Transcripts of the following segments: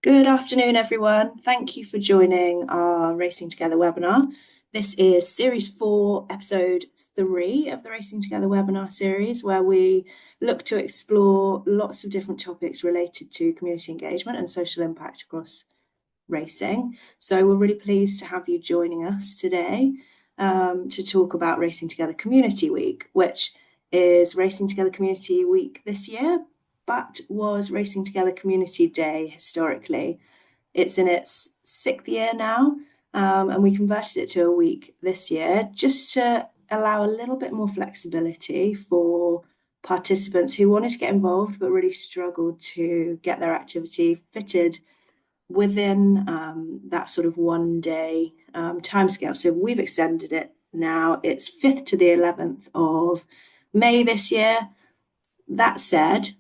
Good afternoon, everyone. Thank you for joining our Racing Together webinar. This is Series 4, Episode 3 of the Racing Together webinar series, where we look to explore lots of different topics related to community engagement and social impact across racing. So we're really pleased to have you joining us today to talk about Racing Together Community Week, which is Racing Together Community Week this year, but was Racing Together Community Day historically. It's in its 6th year now, and we converted it to a week this year just to allow a little bit more flexibility for participants who wanted to get involved but really struggled to get their activity fitted within that sort of 1 day timescale. So we've extended it now. It's 5th to the 11th of May this year. That said,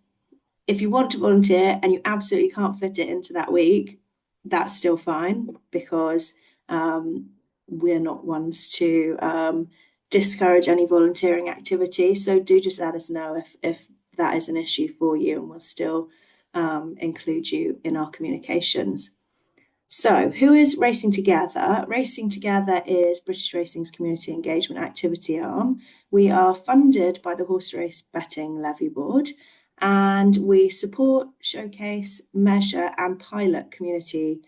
if you want to volunteer and you absolutely can't fit it into that week, that's still fine because we're not ones to discourage any volunteering activity. So do just let us know if that is an issue for you, and we'll still include you in our communications. So, who is Racing Together? Racing Together is British Racing's community engagement activity arm. We are funded by the Horse Race Betting Levy Board, and we support, showcase, measure, and pilot community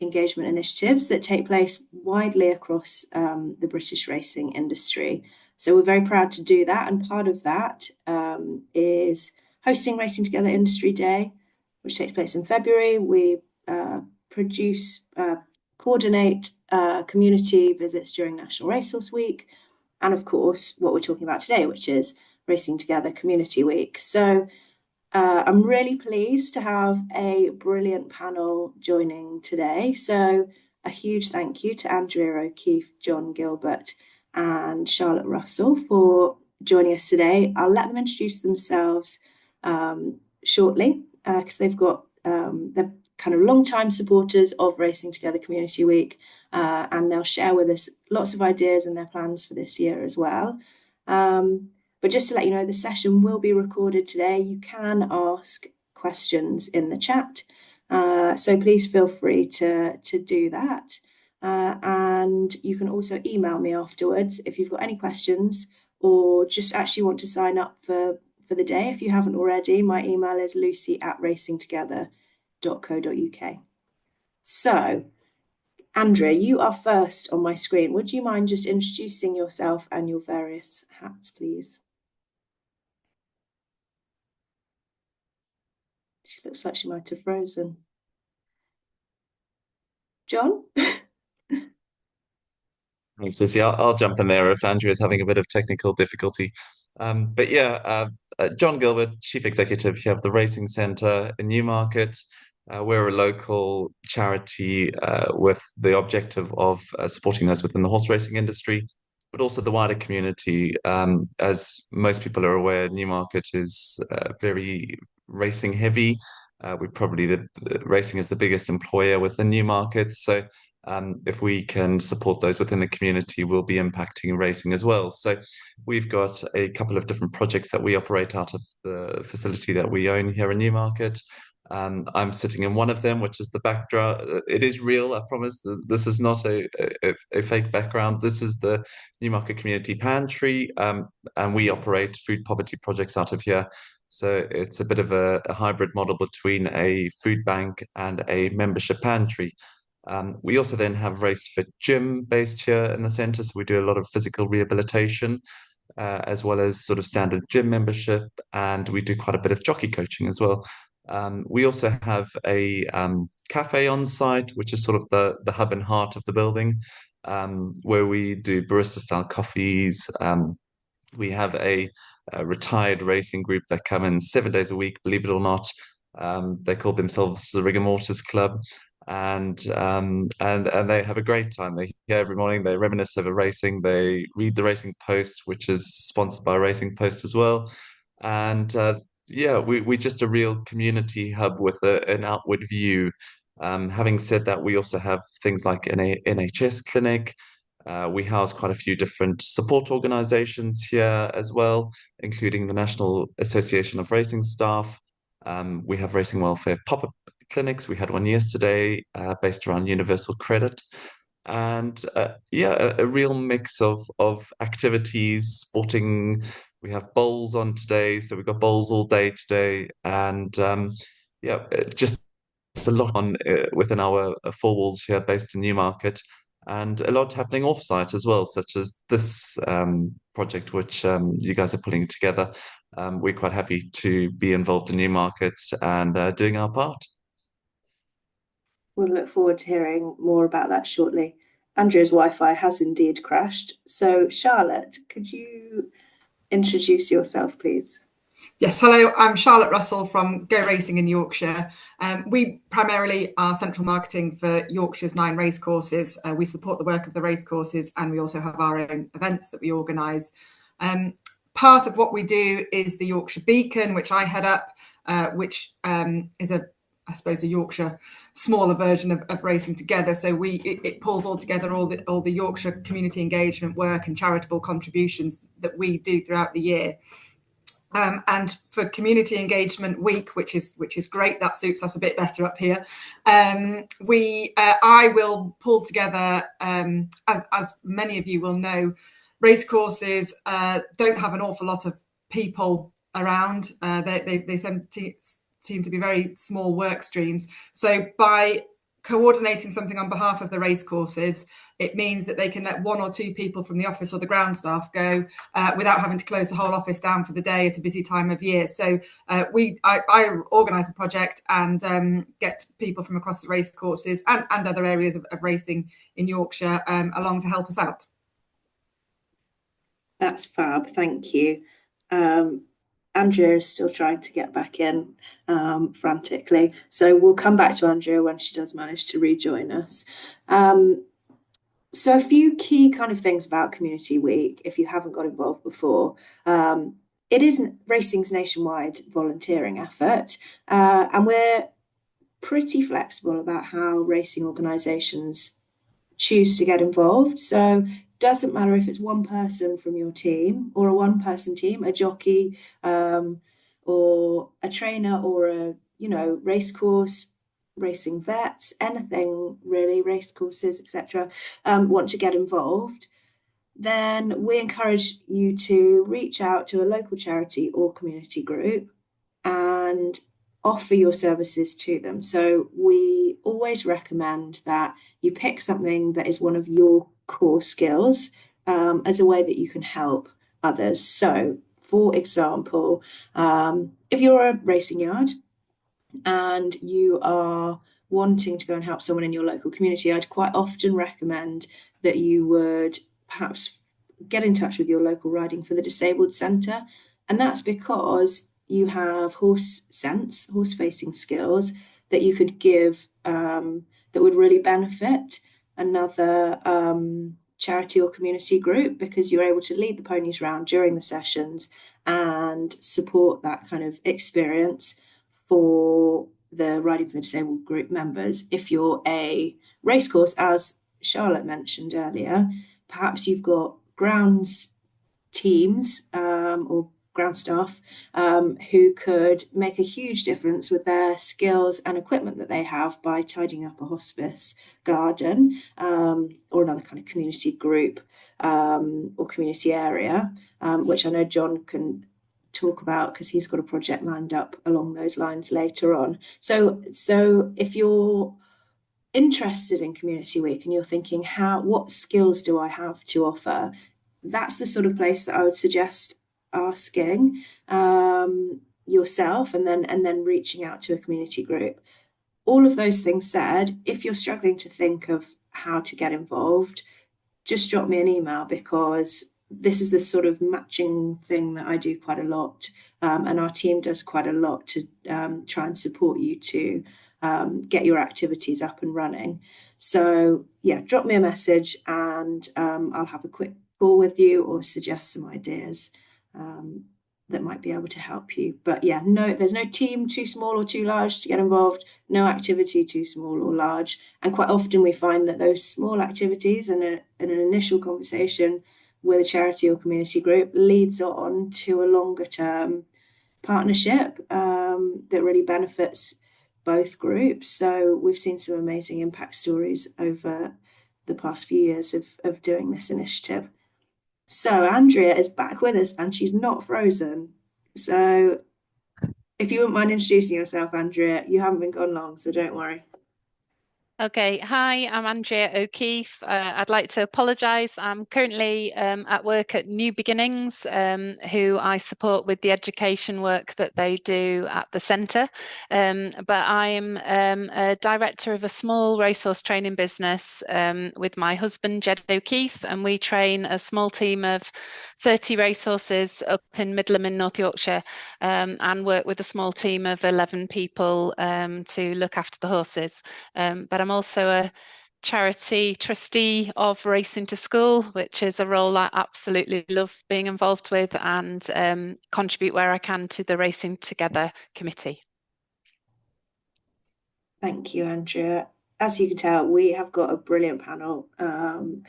engagement initiatives that take place widely across the British racing industry. So, we're very proud to do that, and part of that is hosting Racing Together Industry Day, which takes place in February. We produce, coordinate community visits during National Racehorse Week, and of course, what we're talking about today, which is Racing Together Community Week. So I'm really pleased to have a brilliant panel joining today. So a huge thank you to Andrea O'Keefe, John Gilbert, and Charlotte Russell for joining us today. I'll let them introduce themselves shortly because they're kind of long-time supporters of Racing Together Community Week, and they'll share with us lots of ideas and their plans for this year as well. But just to let you know, the session will be recorded today. You can ask questions in the chat, so please feel free to do that. And you can also email me afterwards if you've got any questions or just actually want to sign up for the day. If you haven't already, my email is lucy@racingtogether.co.uk. So, Andrea, you are first on my screen. Would you mind just introducing yourself and your various hats, please? She looks like she might have frozen. John? Thanks, Lucy. I'll jump in there if Andrew is having a bit of technical difficulty. John Gilbert, Chief Executive here of the Racing Centre in Newmarket. We're a local charity with the objective of supporting those within the horse racing industry, but also the wider community. As most people are aware, Newmarket is very racing heavy. We probably the racing is the biggest employer within Newmarket, so if we can support those within the community, we'll be impacting racing as well. So we've got a couple of different projects that we operate out of the facility that we own here in Newmarket. I'm sitting in one of them, which is the backdrop. It is real, I promise. This is not a fake background. This is the Newmarket Community Pantry, and we operate food poverty projects out of here. So it's a bit of a hybrid model between a food bank and a membership pantry. We also then have Race Fit Gym based here in the centre, so we do a lot of physical rehabilitation as well as sort of standard gym membership, and we do quite a bit of jockey coaching as well. We also have a cafe on site, which is sort of the hub and heart of the building, where we do barista style coffees. We have a retired racing group that come in 7 days a week, believe it or not. They call themselves the Rigor Mortis Club, and they have a great time. They here every morning. They reminisce over racing. They read the Racing Post, which is sponsored by Racing Post as well. And we're just a real community hub with an outward view. Having said that, we also have things like an NHS clinic. We house quite a few different support organisations here as well, including the National Association of Racing Staff. We have Racing Welfare pop-up clinics. We had one yesterday based around universal credit. And yeah, a real mix of activities, sporting. We have bowls on today, so we've got bowls all day today, and yeah, just a lot on within our four walls here, based in Newmarket, and a lot happening off-site as well, such as this project which you guys are putting together. We're quite happy to be involved in Newmarket and doing our part. We'll look forward to hearing more about that shortly. Andrea's Wi-Fi has indeed crashed. So, Charlotte, could you introduce yourself, please? Yes, hello, I'm Charlotte Russell from Go Racing in Yorkshire. We primarily are central marketing for Yorkshire's 9 racecourses. We support the work of the racecourses, and we also have our own events that we organise. Part of what we do is the Yorkshire Beacon, which I head up, which is I suppose a Yorkshire smaller version of Racing Together. So it pulls all together all the Yorkshire community engagement work and charitable contributions that we do throughout the year. And for Community Engagement Week, which is great, that suits us a bit better up here. I will pull together, as many of you will know, racecourses don't have an awful lot of people around. They seem to be very small work streams. So by coordinating something on behalf of the racecourses, it means that they can let 1 or 2 people from the office or the ground staff go without having to close the whole office down for the day at a busy time of year. So I organise a project and get people from across the racecourses and other areas of racing in Yorkshire along to help us out. That's fab, thank you. Andrea is still trying to get back in frantically. So we'll come back to Andrea when she does manage to rejoin us. So a few key kind of things about Community Week, if you haven't got involved before. It is racing's nationwide volunteering effort, and we're pretty flexible about how racing organisations choose to get involved. So doesn't matter if it's one person from your team or a one-person team, a jockey, or a trainer, or a racecourse, racing vets, anything really, racecourses, etc. Want to get involved, then we encourage you to reach out to a local charity or community group and offer your services to them. So we always recommend that you pick something that is one of your core skills as a way that you can help others. So, for example, if you're a racing yard and you are wanting to go and help someone in your local community, I'd quite often recommend that you would perhaps get in touch with your local Riding for the Disabled centre. And that's because you have horse sense, horse facing skills that you could give that would really benefit another charity or community group, because you're able to lead the ponies around during the sessions and support that kind of experience for the Riding for the Disabled group members. If you're a racecourse, as Charlotte mentioned earlier, perhaps you've got grounds teams or ground staff who could make a huge difference with their skills and equipment that they have by tidying up a hospice garden or another kind of community group or community area, which I know John can talk about because he's got a project lined up along those lines later on. So if you're interested in Community Week and you're thinking, what skills do I have to offer, that's the sort of place that I would suggest asking yourself and then reaching out to a community group. All of those things said, if you're struggling to think of how to get involved, just drop me an email, because this is the sort of matching thing that I do quite a lot, and our team does quite a lot to try and support you to get your activities up and running. So yeah, drop me a message and I'll have a quick call with you or suggest some ideas that might be able to help you. But yeah, there's no team too small or too large to get involved, no activity too small or large. And quite often we find that those small activities and an initial conversation with a charity or community group leads on to a longer term partnership that really benefits both groups. So we've seen some amazing impact stories over the past few years of doing this initiative. So Andrea is back with us and she's not frozen. So if you wouldn't mind introducing yourself, Andrea, you haven't been gone long, so don't worry. Okay, hi, I'm Andrea O'Keefe. I'd like to apologise. I'm currently at work at New Beginnings, who I support with the education work that they do at the centre. But I'm a director of a small racehorse training business with my husband, Jed O'Keefe, and we train a small team of 30 racehorses up in Midland in North Yorkshire, and work with a small team of 11 people to look after the horses. But I'm also a charity trustee of Racing to School, which is a role I absolutely love being involved with, and contribute where I can to the Racing Together committee. Thank you, Andrea. As you can tell, we have got a brilliant panel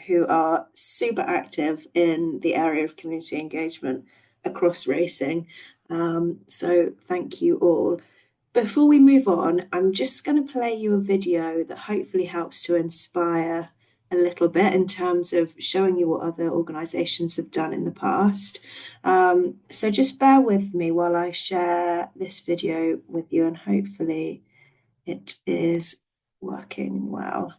who are super active in the area of community engagement across racing. So thank you all. Before we move on, I'm just going to play you a video that hopefully helps to inspire a little bit in terms of showing you what other organisations have done in the past. So just bear with me while I share this video with you, and hopefully it is working well.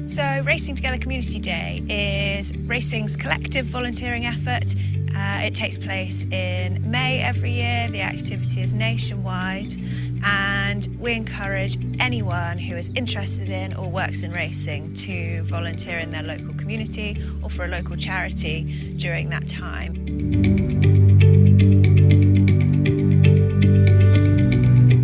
So Racing Together Community Day is racing's collective volunteering effort. It takes place in May every year. The activity is nationwide, and we encourage anyone who is interested in or works in racing to volunteer in their local community or for a local charity during that time.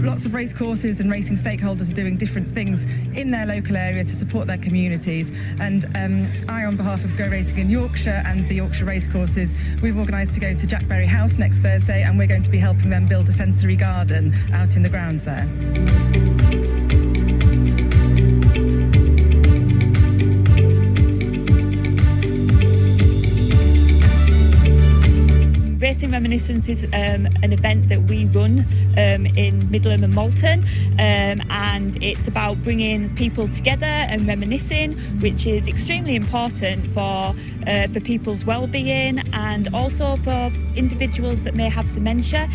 Lots of race courses and racing stakeholders are doing different things in their local area to support their communities, and I, on behalf of Go Racing in Yorkshire and the Yorkshire Racecourses, we've organised to go to Jackberry House next Thursday, and we're going to be helping them build a sensory garden out in the grounds there. Racing Reminiscence is an event that we run in Midland and Malton, and it's about bringing people together and reminiscing, which is extremely important for people's well-being and also for individuals that may have dementia.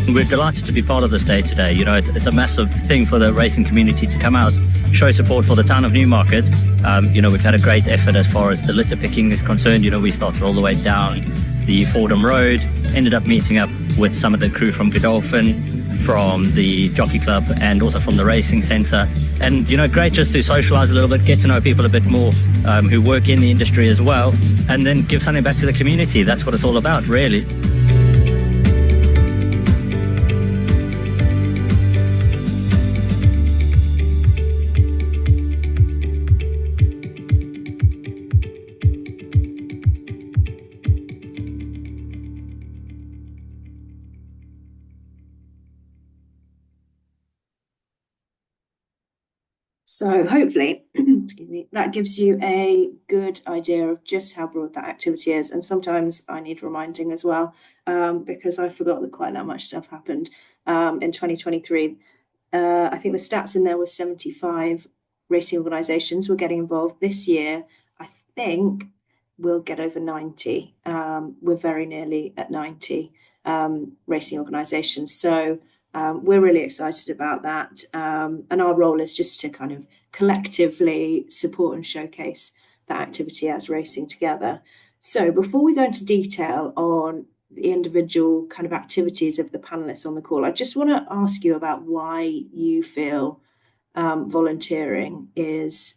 We're delighted to be part of this day today. You know, it's a massive thing for the racing community to come out, show support for the town of Newmarket. You know, we've had a great effort as far as the litter picking is concerned. You know, we started all the way down the Fordham Road, ended up meeting up with some of the crew from Godolphin, from the Jockey Club, and also from the Racing Centre. And, you know, great just to socialise a little bit, get to know people a bit more who work in the industry as well, and then give something back to the community. That's what it's all about, really. So hopefully, excuse me, that gives you a good idea of just how broad that activity is. And sometimes I need reminding as well, because I forgot that quite that much stuff happened in 2023. I think the stats in there were 75 racing organisations were getting involved. This year, I think we'll get over 90. We're very nearly at 90 racing organisations. So we're really excited about that. And our role is just to kind of collectively support and showcase that activity as Racing Together. So before we go into detail on the individual kind of activities of the panelists on the call, I just want to ask you about why you feel volunteering is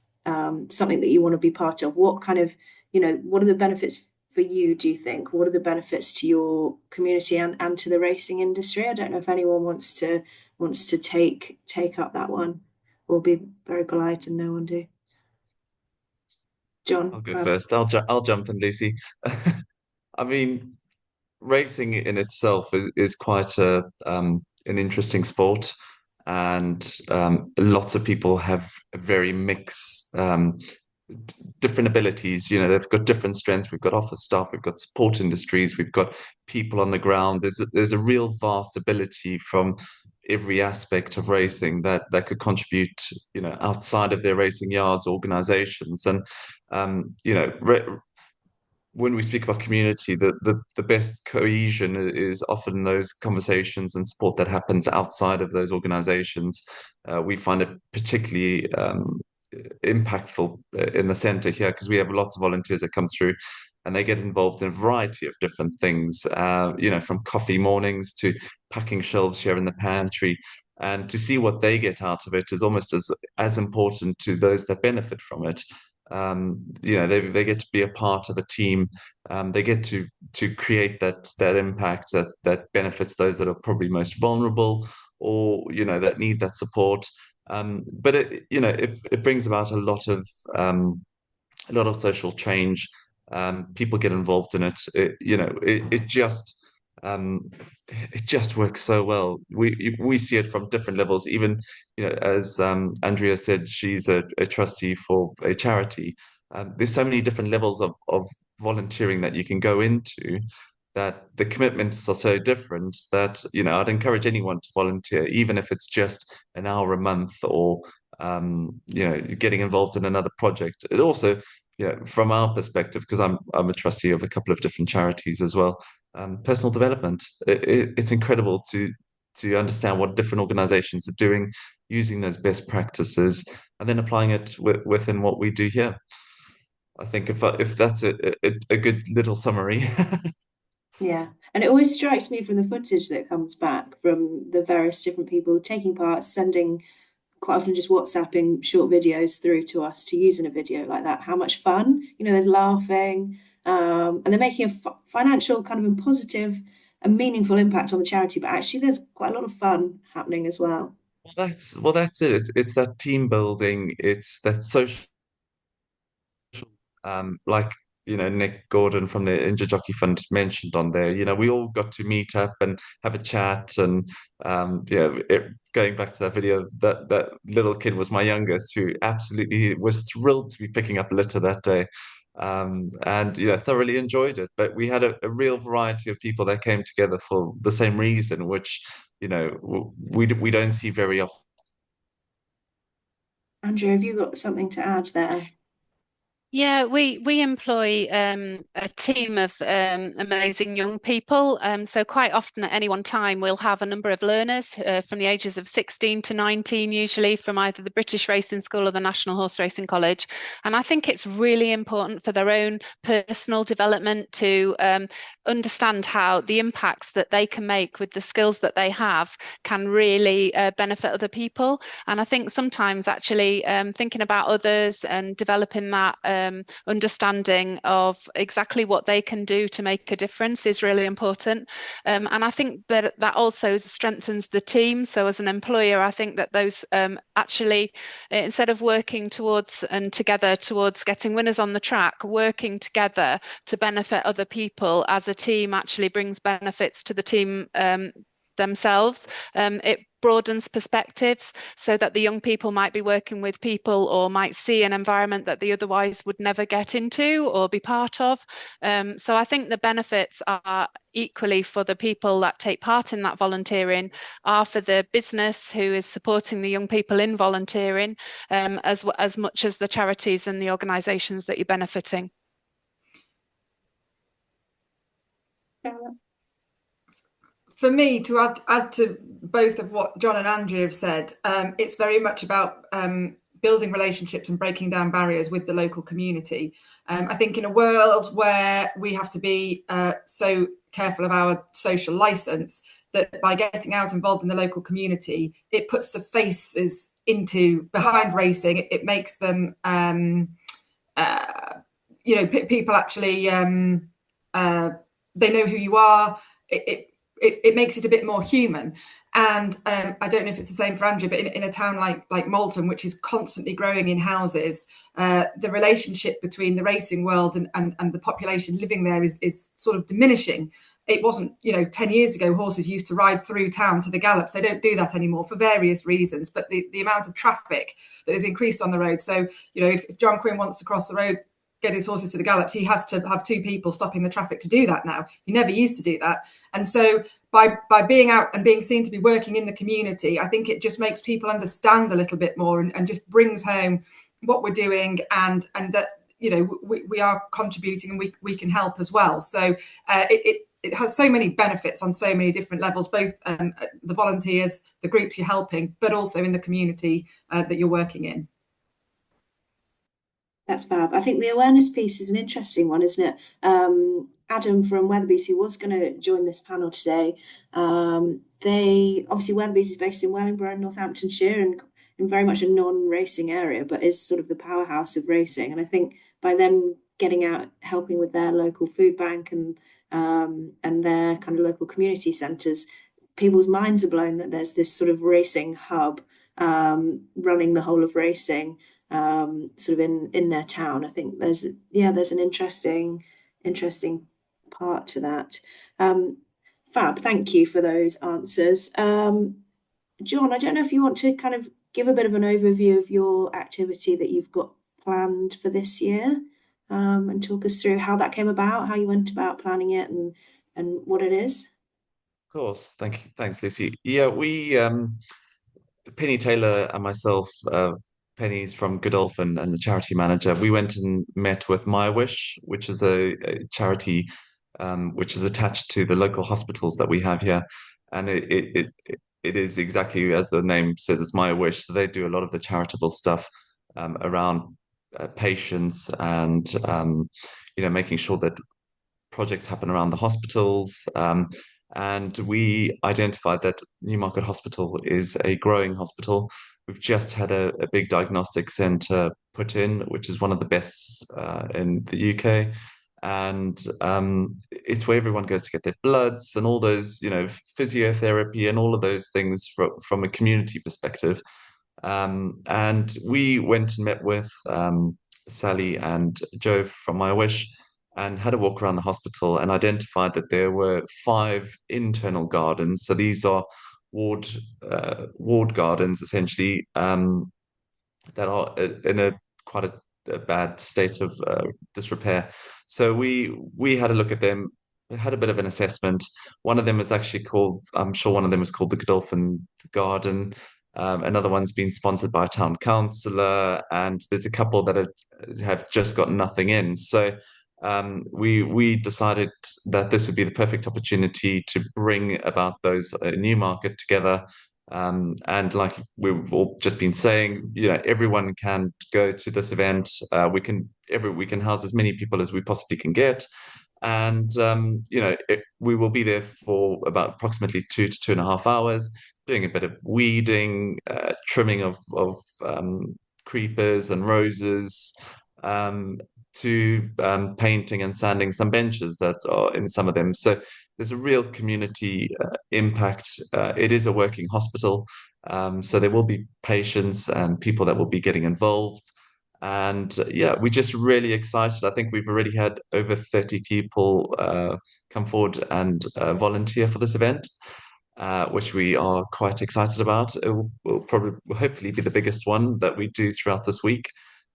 something that you want to be part of? What kind of, what are the benefits for you, do you think? What are the benefits to your community and to the racing industry? I don't know if anyone wants to take up that one, or be very polite and no one do. John, I'll go first. I'll jump in, Lucy. I mean, racing in itself is quite an interesting sport, and lots of people have very mixed different abilities. They've got different strengths. We've got office staff, we've got support industries, we've got people on the ground. There's a real vast ability from every aspect of racing that could contribute, outside of their racing yards, organizations. And when we speak about community, the best cohesion is often those conversations and support that happens outside of those organizations. We find it particularly impactful in the centre here, because we have lots of volunteers that come through and they get involved in a variety of different things, from coffee mornings to packing shelves here in the pantry. And to see what they get out of it is almost as important to those that benefit from it. They get to be a part of a team. They get to create that impact that benefits those that are probably most vulnerable, or that need that support. But it brings about a lot of social change. People get involved in it. It just works so well. We see it from different levels. Even as Andrea said, she's a trustee for a charity. There's so many different levels of volunteering that you can go into, that the commitments are so different that I'd encourage anyone to volunteer, even if it's just an hour a month, or getting involved in another project. It also, from our perspective, because I'm a trustee of a couple of different charities as well, personal development. It's incredible to understand what different organizations are doing, using those best practices, and then applying it within what we do here. I think if that's a good little summary. Yeah, and it always strikes me from the footage that comes back from the various different people taking part, sending, quite often just WhatsApping short videos through to us to use in a video like that, how much fun, there's laughing, and they're making a financial kind of and positive and meaningful impact on the charity, but actually there's quite a lot of fun happening as well. Well, that's it. It's that team building. It's that social, like Nick Gordon from the Injured Jockey Fund mentioned on there. We all got to meet up and have a chat, and going back to that video, that little kid was my youngest, who absolutely was thrilled to be picking up litter that day. And thoroughly enjoyed it. But we had a real variety of people that came together for the same reason, which we don't see very often. Andrew, have you got something to add there? Yeah, we employ a team of amazing young people. So quite often at any one time, we'll have a number of learners from the ages of 16 to 19, usually from either the British Racing School or the National Horse Racing College. And I think it's really important for their own personal development to understand how the impacts that they can make with the skills that they have can really benefit other people. And I think sometimes actually thinking about others and developing that understanding of exactly what they can do to make a difference is really important. And I think that also strengthens the team. So as an employer, I think that those actually, instead of working towards and together towards getting winners on the track, working together to benefit other people as a team actually brings benefits to the team themselves. It broadens perspectives, so that the young people might be working with people or might see an environment that they otherwise would never get into or be part of. So I think the benefits are equally for the people that take part in that volunteering, are for the business who is supporting the young people in volunteering, as much as the charities and the organisations that you're benefiting. For me, to add to both of what John and Andrew have said, it's very much about building relationships and breaking down barriers with the local community. I think in a world where we have to be so careful of our social license, that by getting out involved in the local community, it puts the faces behind racing. It makes them, people actually, they know who you are. It makes it a bit more human. And I don't know if it's the same for Andrea, but in a town like Malton, which is constantly growing in houses, the relationship between the racing world and the population living there is sort of diminishing. It wasn't, 10 years ago, horses used to ride through town to the gallops. They don't do that anymore for various reasons, but the amount of traffic that has increased on the road. So, if John Quinn wants to cross the road, get his horses to the gallops, he has to have 2 people stopping the traffic to do that now. He never used to do that. And so by being out and being seen to be working in the community, I think it just makes people understand a little bit more and just brings home what we're doing and that, we are contributing and we can help as well. So it has so many benefits on so many different levels, both the volunteers, the groups you're helping, but also in the community that you're working in. That's fab. I think the awareness piece is an interesting one, isn't it? Adam from Weatherby's, who was going to join this panel today, Weatherby's is based in Wellingborough, Northamptonshire, and in very much a non-racing area, but is sort of the powerhouse of racing. And I think by them getting out, helping with their local food bank and their kind of local community centres, people's minds are blown that there's this sort of racing hub running the whole of racing. Sort of in their town. I think there's an interesting part to that. Fab, thank you for those answers. John, I don't know if you want to kind of give a bit of an overview of your activity that you've got planned for this year, and talk us through how that came about, how you went about planning it, and what it is. Of course, thanks, Lucy. Yeah, we Penny Taylor and myself. Penny's from Godolphin and the charity manager. We went and met with My Wish, which is a charity which is attached to the local hospitals that we have here, and it is exactly as the name says. It's My Wish, so they do a lot of the charitable stuff around patients and making sure that projects happen around the hospitals. And we identified that Newmarket Hospital is a growing hospital. We've just had a big diagnostic centre put in, which is one of the best in the UK. And it's where everyone goes to get their bloods and all those, physiotherapy and all of those things from a community perspective. And we went and met with Sally and Joe from My Wish and had a walk around the hospital and identified that there were 5 internal gardens. So these are ward gardens, essentially, that are in quite a bad state of disrepair. So we had a look at them, had a bit of an assessment. One of them is actually called, I'm sure one of them is called the Godolphin Garden. Another one's been sponsored by a town councillor, and there's a couple that have just got nothing in. So we decided that this would be the perfect opportunity to bring about those Newmarket together. And like we've all just been saying, everyone can go to this event. We can house as many people as we possibly can get. And we will be there for about approximately 2 to 2.5 hours, doing a bit of weeding, trimming of creepers and roses, to painting and sanding some benches that are in some of them. So there's a real community impact. It is a working hospital, so there will be patients and people that will be getting involved. And we're just really excited. I think we've already had over 30 people come forward and volunteer for this event, which we are quite excited about. It will hopefully be the biggest one that we do throughout this week.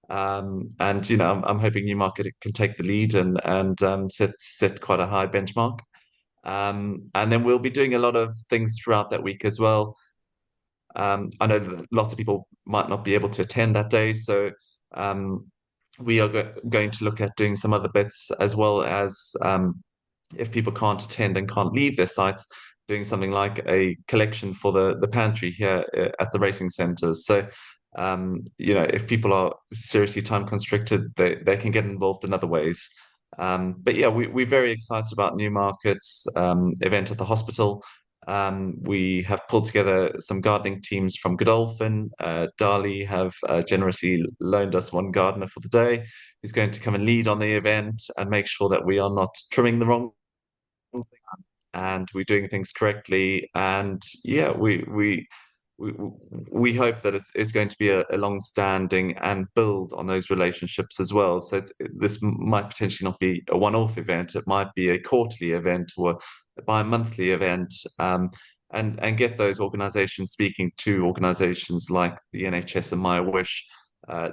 And I'm hoping Newmarket can take the lead and set quite a high benchmark. And then we'll be doing a lot of things throughout that week as well. I know that lots of people might not be able to attend that day, so we are going to look at doing some other bits, as well as if people can't attend and can't leave their sites, doing something like a collection for the pantry here at the racing centres. So if people are seriously time constricted, they can get involved in other ways. But we're very excited about Newmarket's event at the hospital. We have pulled together some gardening teams from Godolphin. Dali have generously loaned us one gardener for the day, who's going to come and lead on the event and make sure that we are not trimming the wrong thing and we're doing things correctly. And yeah, we hope that it's going to be a long-standing and build on those relationships as well. So this might potentially not be a one-off event. It might be a quarterly event or a bi-monthly event, and get those organisations speaking to organisations like the NHS and My Wish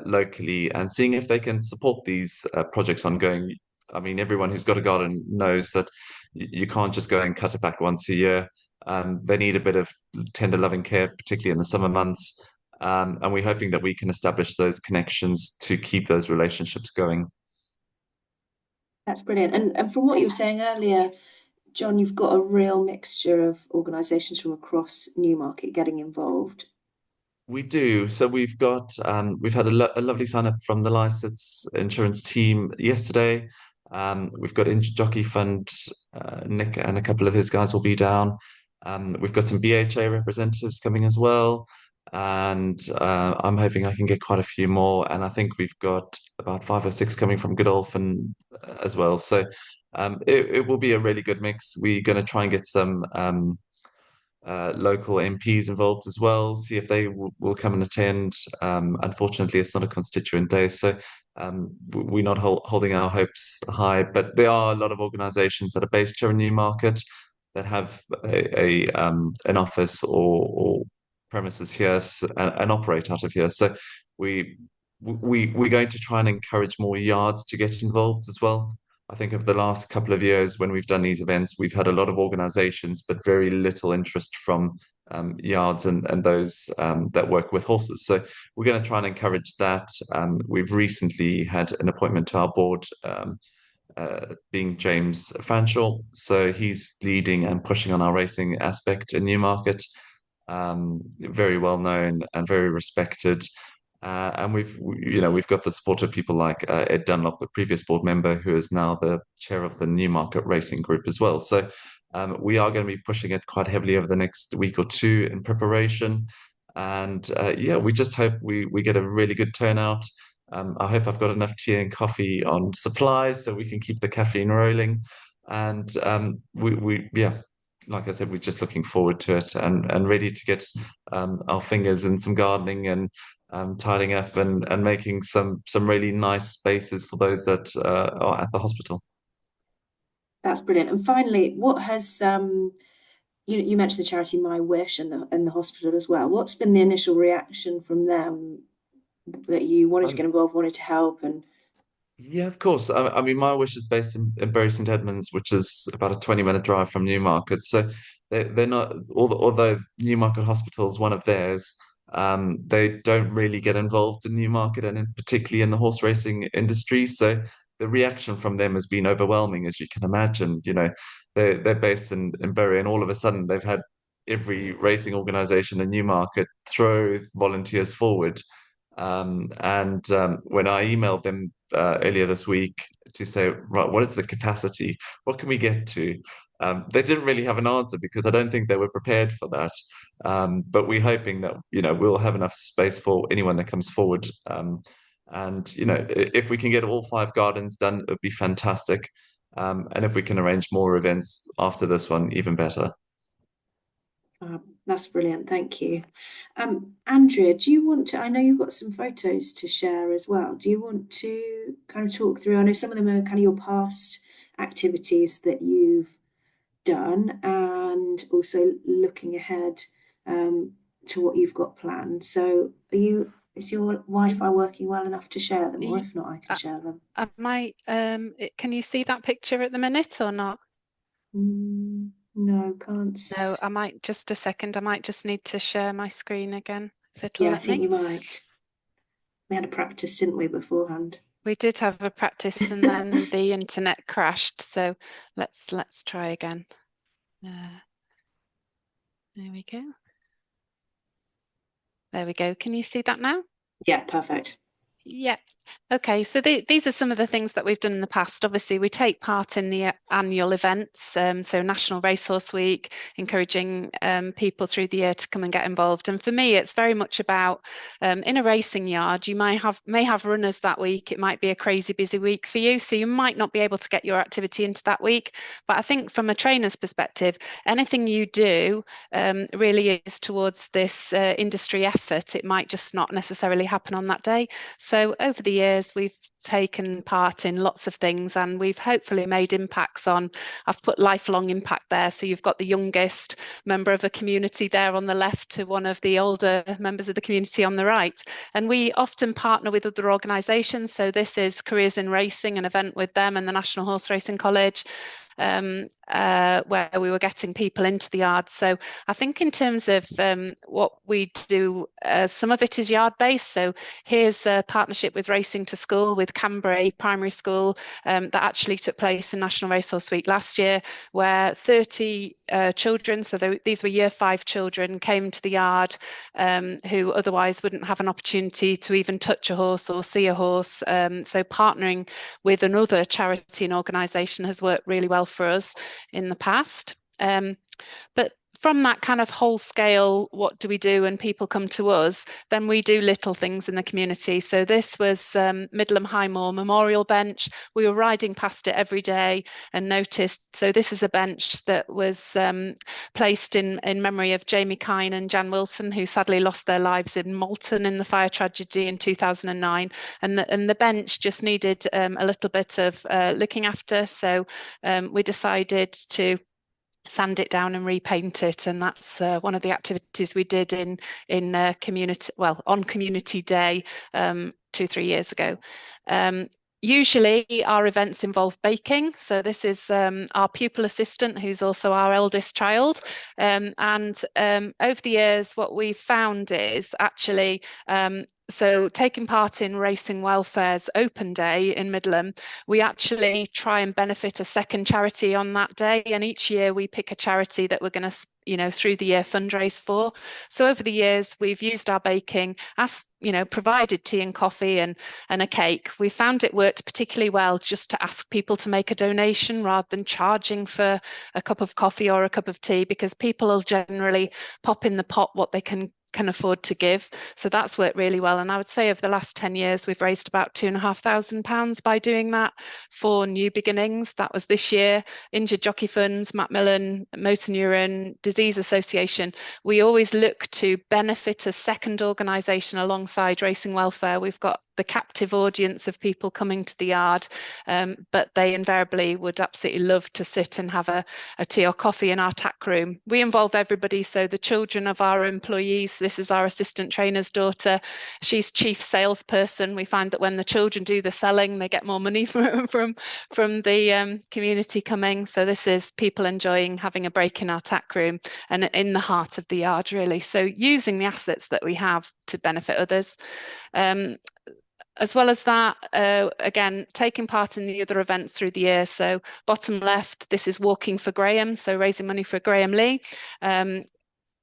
locally, and seeing if they can support these projects ongoing. I mean, everyone who's got a garden knows that you can't just go and cut it back once a year. They need a bit of tender loving care, particularly in the summer months. And we're hoping that we can establish those connections to keep those relationships going. That's brilliant. And from what you were saying earlier, John, you've got a real mixture of organisations from across Newmarket getting involved. We do. So we've got we've had a lovely sign up from the Licence Insurance team yesterday. We've got Injured Jockey Fund. Nick and a couple of his guys will be down. We've got some BHA representatives coming as well, and I'm hoping I can get quite a few more. And I think we've got about 5 or 6 coming from Godolphin as well. So it will be a really good mix. We're going to try and get some local MPs involved as well, see if they will come and attend. Unfortunately, it's not a constituent day, so we're not holding our hopes high. But there are a lot of organisations that are based here in Newmarket that have an office or premises here and operate out of here. So we're going to try and encourage more yards to get involved as well. I think over the last couple of years, when we've done these events, we've had a lot of organisations, but very little interest from yards and those that work with horses. So we're going to try and encourage that. We've recently had an appointment to our board, being James Fanshawe. So he's leading and pushing on our racing aspect in Newmarket. Very well known and very respected. And we've got the support of people like Ed Dunlop, a previous board member, who is now the chair of the Newmarket Racing Group as well. So we are going to be pushing it quite heavily over the next week or two in preparation. And we just hope we get a really good turnout. I hope I've got enough tea and coffee on supply so we can keep the caffeine rolling. And like I said, we're just looking forward to it and ready to get our fingers in some gardening and tidying up and making some really nice spaces for those that are at the hospital. That's brilliant. And finally, what has you mentioned the charity My Wish and the hospital as well. What's been the initial reaction from them that you wanted to get involved, wanted to help? And yeah, of course. I mean, My Wish is based in Bury St Edmunds, which is about a 20-minute drive from Newmarket. So they're not, although Newmarket Hospital is one of theirs, they don't really get involved in Newmarket and particularly in the horse racing industry. So the reaction from them has been overwhelming, as you can imagine. You know, they're based in Bury, and all of a sudden they've had every racing organisation in Newmarket throw volunteers forward. When I emailed them earlier this week to say, right, what is the capacity? What can we get to? They didn't really have an answer because I don't think they were prepared for that. But we're hoping that, we'll have enough space for anyone that comes forward. If we can get all 5 gardens done, it would be fantastic. And if we can arrange more events after this one, even better. That's brilliant. Thank you. Andrea, do you want to, I know you've got some photos to share as well. Do you want to kind of talk through, I know some of them are kind of your past activities that you've done and also looking ahead to what you've got planned. So is your Wi-Fi working well enough to share them, or if not, I can share them. Can you see that picture at the minute or not? No, can't. No, I might just a second. I might just need to share my screen again. Yeah, I think you might. We had a practice, didn't we, beforehand? We did have a practice and then the internet crashed. So let's try again. There we go. There we go. Can you see that now? Yeah, perfect. Yeah. Okay, so these are some of the things that we've done in the past. Obviously, we take part in the annual events, so National Racehorse Week, encouraging people through the year to come and get involved. And for me, it's very much about in a racing yard, you may have runners that week. It might be a crazy busy week for you, so you might not be able to get your activity into that week. But I think from a trainer's perspective, anything you do really is towards this industry effort. It might just not necessarily happen on that day. So over the years, we've taken part in lots of things, and we've hopefully made impacts on, I've put lifelong impact there. So you've got the youngest member of a community there on the left to one of the older members of the community on the right. And we often partner with other organisations. So this is Careers in Racing, an event with them and the National Horse Racing College. Where we were getting people into the yard. So I think in terms of what we do, some of it is yard based. So here's a partnership with Racing to School with Cambray Primary School that actually took place in National Racehorse Week last year, where 30 children, so these were year 5 children, came to the yard who otherwise wouldn't have an opportunity to even touch a horse or see a horse. So partnering with another charity and organisation has worked really well for us in the past. But from that kind of whole scale, what do we do when people come to us? Then we do little things in the community. So this was Middleham High Moor Memorial Bench. We were riding past it every day and noticed. So this is a bench that was placed in memory of Jamie Kine and Jan Wilson, who sadly lost their lives in Malton in the fire tragedy in 2009. And the bench just needed a little bit of looking after. So we decided to sand it down and repaint it, and that's one of the activities we did in community, well, on Community Day 2-3 years ago. Usually our events involve baking. So this is our pupil assistant, who's also our eldest child. And over the years, what we've found is actually, so taking part in Racing Welfare's Open Day in Middleham, we actually try and benefit a second charity on that day. And each year we pick a charity that we're going to, through the year fundraise for. So over the years, we've used our baking, provided tea and coffee and a cake. We found it worked particularly well just to ask people to make a donation rather than charging for a cup of coffee or a cup of tea, because people will generally pop in the pot what they can afford to give. So that's worked really well. And I would say over the last 10 years, we've raised about £2,500 by doing that for New Beginnings. That was this year. Injured Jockey Funds, Macmillan, Motor Neuron, Disease Association. We always look to benefit a second organisation alongside Racing Welfare. We've got the captive audience of people coming to the yard, but they invariably would absolutely love to sit and have a tea or coffee in our tack room. We involve everybody, so the children of our employees, this is our assistant trainer's daughter, she's chief salesperson. We find that when the children do the selling, they get more money from the community coming. So this is people enjoying having a break in our tack room and in the heart of the yard, really. So using the assets that we have to benefit others. As well as that, again, taking part in the other events through the year. So bottom left, this is Walking for Graham, so raising money for Graham Lee.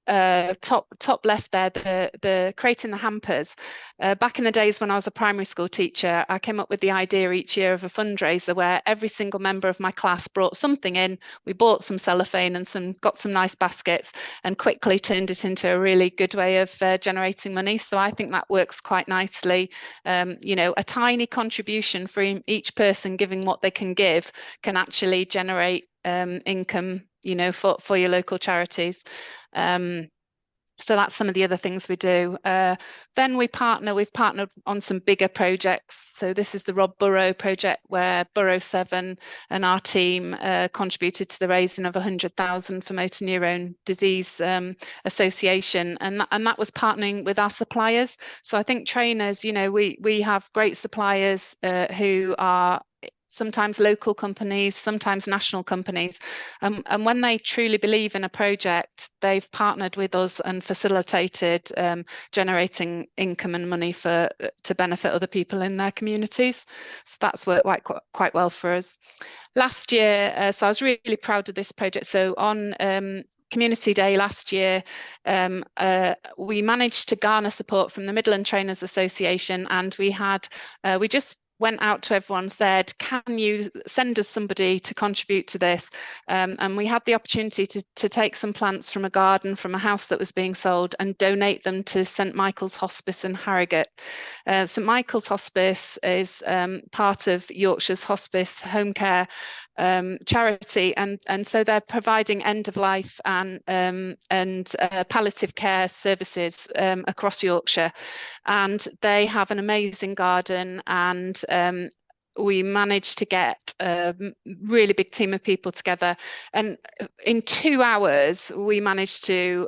Top left there, the Creating the Hampers. Back in the days when I was a primary school teacher, I came up with the idea each year of a fundraiser where every single member of my class brought something in. We bought some cellophane and got some nice baskets and quickly turned it into a really good way of generating money. So I think that works quite nicely. A tiny contribution from each person giving what they can give can actually generate income, for your local charities. So that's some of the other things we do. Then we've partnered on some bigger projects. So this is the Rob Burrow project, where Burrow 7 and our team contributed to the raising of 100,000 for Motor Neuron Disease Association. And that was partnering with our suppliers. So I think trainers, we have great suppliers who are sometimes local companies, sometimes national companies. And when they truly believe in a project, they've partnered with us and facilitated generating income and money to benefit other people in their communities. So that's worked quite well for us. Last year, so I was really proud of this project. So on Community Day last year, we managed to garner support from the Midland Trainers Association, and we just went out to everyone, said, can you send us somebody to contribute to this? And we had the opportunity to take some plants from a garden from a house that was being sold and donate them to St Michael's Hospice in Harrogate. St Michael's Hospice is part of Yorkshire's hospice home care charity, and so they're providing end of life and palliative care services across Yorkshire, and they have an amazing garden, and we managed to get a really big team of people together, and in 2 hours we managed to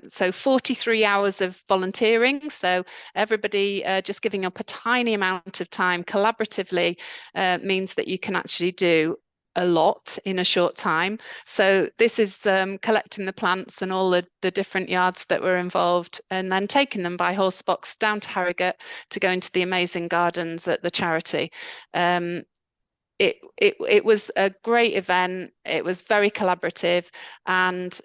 so 43 hours of volunteering, so everybody just giving up a tiny amount of time collaboratively means that you can actually do a lot in a short time. So this is collecting the plants and all the different yards that were involved, and then taking them by horse box down to Harrogate to go into the amazing gardens at the charity. It was a great event. It was very collaborative, and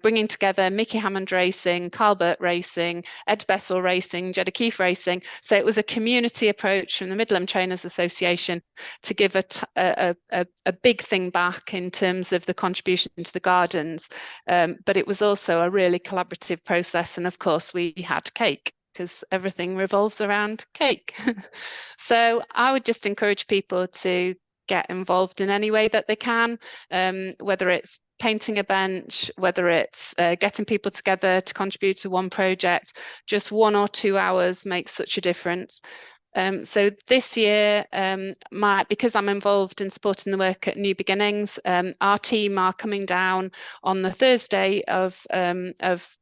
bringing together Mickey Hammond Racing, Carl Burt Racing, Ed Bethel Racing, Jed O'Keefe Racing. So it was a community approach from the Midland Trainers Association to give a big thing back in terms of the contribution to the gardens, but it was also a really collaborative process. And of course we had cake, because everything revolves around cake. So I would just encourage people to get involved in any way that they can, whether it's painting a bench, whether it's getting people together to contribute to one project. Just 1 or 2 hours makes such a difference. So this year, because I'm involved in supporting the work at New Beginnings, our team are coming down on the Thursday of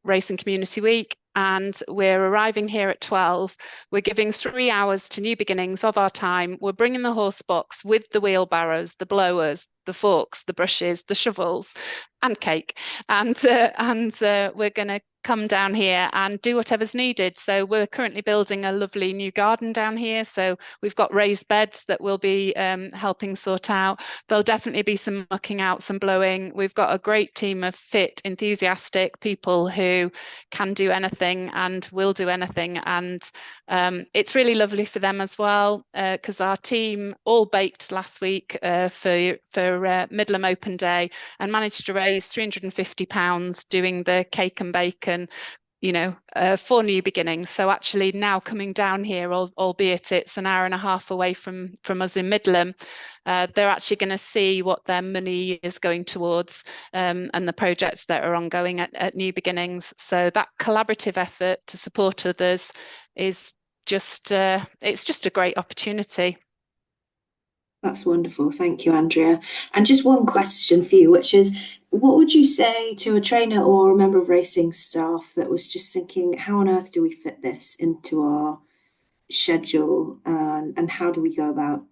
Racing Community Week, and we're arriving here at 12. We're giving 3 hours to New Beginnings of our time. We're bringing the horse box with the wheelbarrows, the blowers, the forks, the brushes, the shovels, and cake, and we're going to come down here and do whatever's needed. So we're currently building a lovely new garden down here, so we've got raised beds that we'll be helping sort out. There'll definitely be some mucking out, some blowing. We've got a great team of fit, enthusiastic people who can do anything and will do anything, and it's really lovely for them as well, because our team all baked last week for Midland Open Day and managed to raise £350 doing the cake and bacon, for New Beginnings. So actually now coming down here, albeit it's an hour and a half away from us in Midland, they're actually going to see what their money is going towards, and the projects that are ongoing at New Beginnings. So that collaborative effort to support others is just it's just a great opportunity. That's wonderful. Thank you, Andrea. And just one question for you, which is, what would you say to a trainer or a member of racing staff that was just thinking, how on earth do we fit this into our schedule, and how do we go about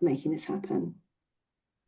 making this happen?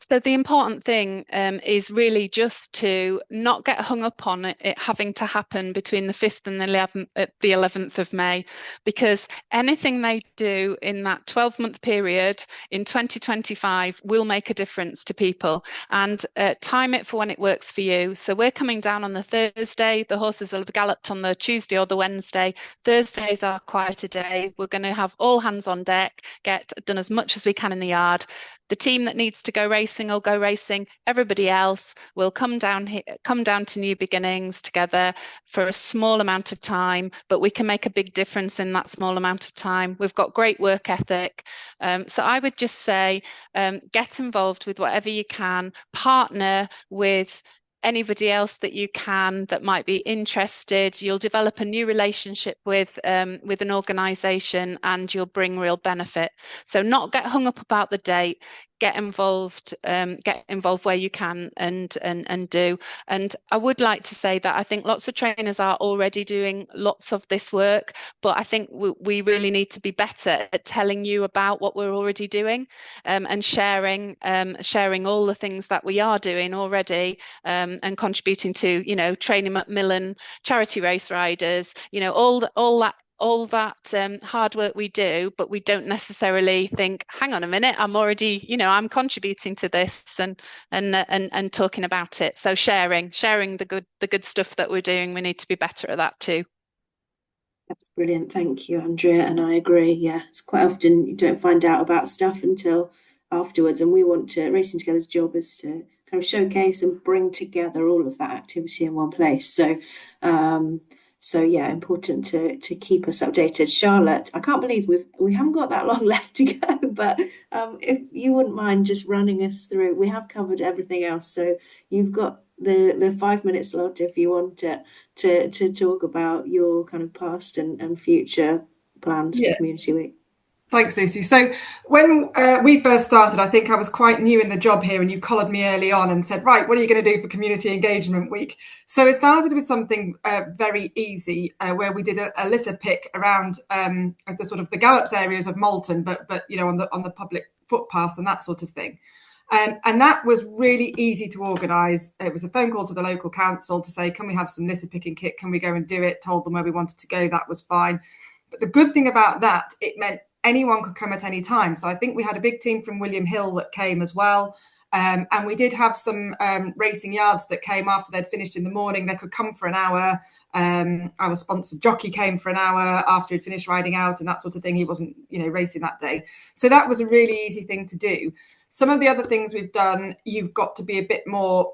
So the important thing is really just to not get hung up on it having to happen between the 5th and the 11th of May, because anything they do in that 12-month period in 2025 will make a difference to people, and time it for when it works for you. So we're coming down on the Thursday. The horses will have galloped on the Tuesday or the Wednesday. Thursday is our quieter day. We're going to have all hands on deck, get done as much as we can in the yard. The team that needs to go racing will go racing. Everybody else will come down to New Beginnings together for a small amount of time, but we can make a big difference in that small amount of time. We've got great work ethic. So I would just say, get involved with whatever you can, partner with anybody else that you can that might be interested. You'll develop a new relationship with an organisation, and you'll bring real benefit. So not get hung up about the date. Get involved where you can and do. And I would like to say that I think lots of trainers are already doing lots of this work, but I think we really need to be better at telling you about what we're already doing, and sharing all the things that we are doing already, and contributing to, Training Macmillan, charity race riders, all that all that hard work we do, but we don't necessarily think, hang on a minute, I'm already, I'm contributing to this and talking about it. So sharing the good stuff that we're doing, we need to be better at that too. That's brilliant. Thank you, Andrea. And I agree. Yeah, it's quite often you don't find out about stuff until afterwards. And we want to, Racing Together's job is to kind of showcase and bring together all of that activity in one place. So yeah, important to keep us updated. Charlotte, I can't believe we haven't got that long left to go, but if you wouldn't mind just running us through, we have covered everything else. So you've got the 5-minute slot if you want to talk about your kind of past and future plans for Community Week. Thanks, Lucy. So when we first started, I think I was quite new in the job here, and you collared me early on and said, right, what are you going to do for Community Engagement Week? So it started with something very easy, where we did a litter pick around the sort of the gallops areas of Malton, but on the public footpaths and that sort of thing. And that was really easy to organise. It was a phone call to the local council to say, can we have some litter picking kit? Can we go and do it? Told them where we wanted to go. That was fine. But the good thing about that, it meant anyone could come at any time. So I think we had a big team from William Hill that came as well. And we did have some racing yards that came after they'd finished in the morning. They could come for an hour. Our sponsored jockey came for an hour after he'd finished riding out and that sort of thing. He wasn't, racing that day. So that was a really easy thing to do. Some of the other things we've done, you've got to be a bit more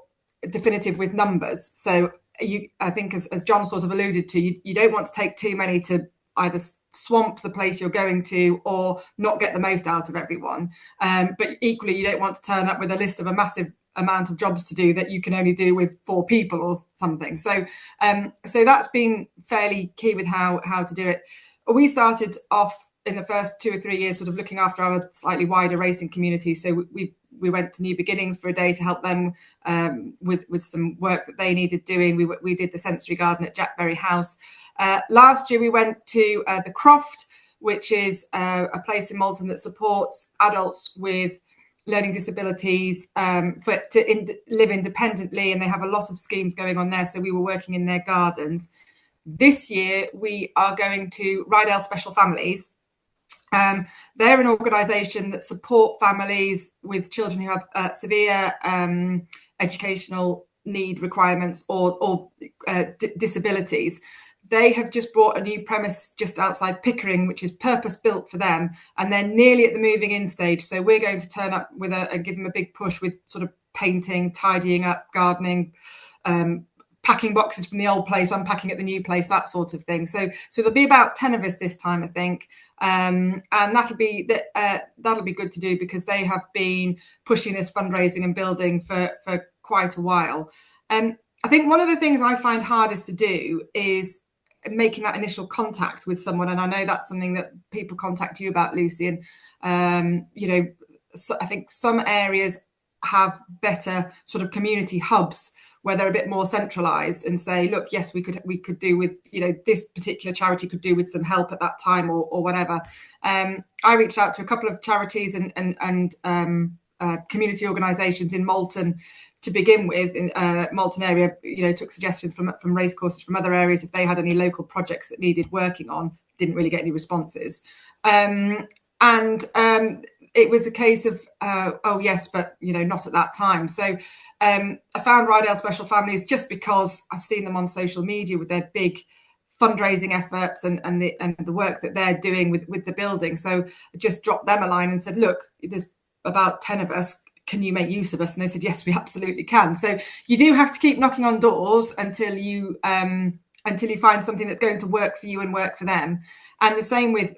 definitive with numbers. So I think as John sort of alluded to, you don't want to take too many to either swamp the place you're going to or not get the most out of everyone. But equally, you don't want to turn up with a list of a massive amount of jobs to do that you can only do with 4 people or something. So that's been fairly key with how to do it. We started off in the first 2 or 3 years sort of looking after our slightly wider racing community. So we went to New Beginnings for a day to help them with some work that they needed doing. We did the sensory garden at Jackberry House. Last year we went to the Croft, which is a place in Malton that supports adults with learning disabilities to live independently, and they have a lot of schemes going on there. So we were working in their gardens. This year we are going to Rydell Special Families. They're an organisation that support families with children who have severe educational need requirements or disabilities. They have just bought a new premise just outside Pickering, which is purpose built for them, and they're nearly at the moving in stage. So we're going to turn up with and give them a big push with sort of painting, tidying up, gardening, packing boxes from the old place, unpacking at the new place, that sort of thing. So there'll be about 10 of us this time, I think, and that'll be good to do because they have been pushing this fundraising and building for quite a while. I think one of the things I find hardest to do is making that initial contact with someone, and I know that's something that people contact you about, Lucy. And so I think some areas have better sort of community hubs where they're a bit more centralized and say, look, yes, we could do with, this particular charity could do with some help at that time or whatever. I reached out to a couple of charities and community organisations in Malton to begin with. In Malton area, took suggestions from racecourses from other areas if they had any local projects that needed working on. Didn't really get any responses. It was a case of, oh yes, but not at that time. So I found Rydell Special Families just because I've seen them on social media with their big fundraising efforts and the work that they're doing with the building. So I just dropped them a line and said, look, there's about 10 of us. Can you make use of us? And they said, yes, we absolutely can. So you do have to keep knocking on doors until you find something that's going to work for you and work for them. And the same with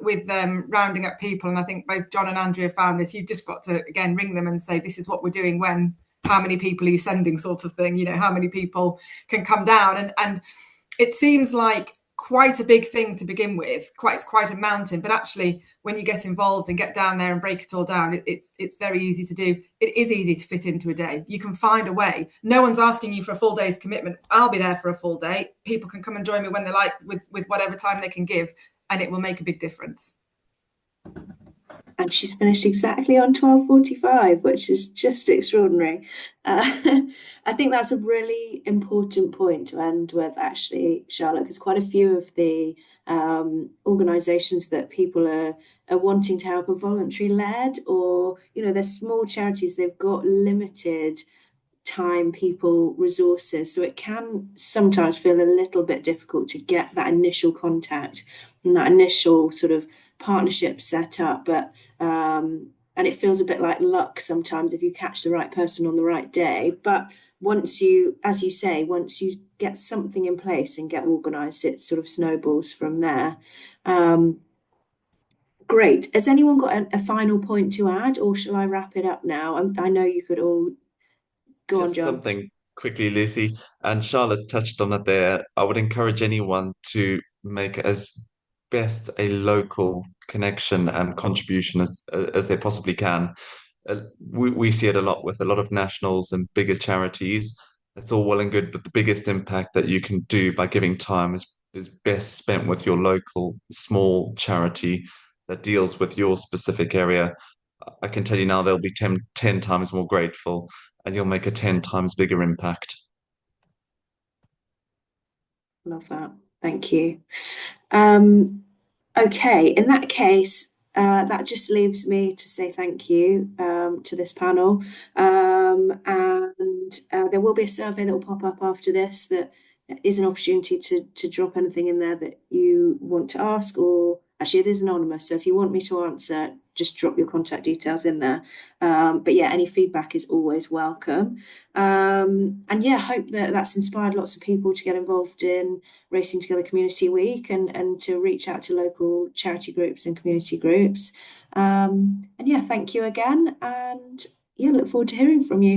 rounding up people. And I think both John and Andrea found this. You've just got to, again, ring them and say, this is what we're doing when, how many people are you sending sort of thing, how many people can come down. And it seems like quite a big thing to begin with, it's quite a mountain, but actually when you get involved and get down there and break it all down, it's very easy to do. It is easy to fit into a day. You can find a way. No one's asking you for a full day's commitment. I'll be there for a full day. People can come and join me when they like with whatever time they can give, and it will make a big difference. and she's finished exactly on 12:45, which is just extraordinary. I think that's a really important point to end with, actually, Charlotte, because quite a few of the organisations that people are wanting to help are voluntary led, or they're small charities. They've got limited time, people, resources, so it can sometimes feel a little bit difficult to get that initial contact and that initial sort of partnership set up. But and it feels a bit like luck sometimes if you catch the right person on the right day. But once you, as you say, once you get something in place and get organised, it sort of snowballs from there. Great. Has anyone got a final point to add, or shall I wrap it up now? I know you could all go on, Just John. something quickly, Lucy, and Charlotte touched on it there. I would encourage anyone to make as best a local connection and contribution as they possibly can. We see it a lot with a lot of nationals and bigger charities. It's all well and good, but the biggest impact that you can do by giving time is best spent with your local small charity that deals with your specific area. I can tell you now they'll be 10 times more grateful, and you'll make a 10 times bigger impact. Love that. Thank you. Okay, in that case, that just leaves me to say thank you to this panel. And there will be a survey that will pop up after this that is an opportunity to drop anything in there that you want to ask, or actually it is anonymous, so if you want me to answer, just drop your contact details in there. But yeah, any feedback is always welcome. And yeah, hope that that's inspired lots of people to get involved in Racing Together Community Week and to reach out to local charity groups and community groups. And yeah, thank you again, and yeah, look forward to hearing from you.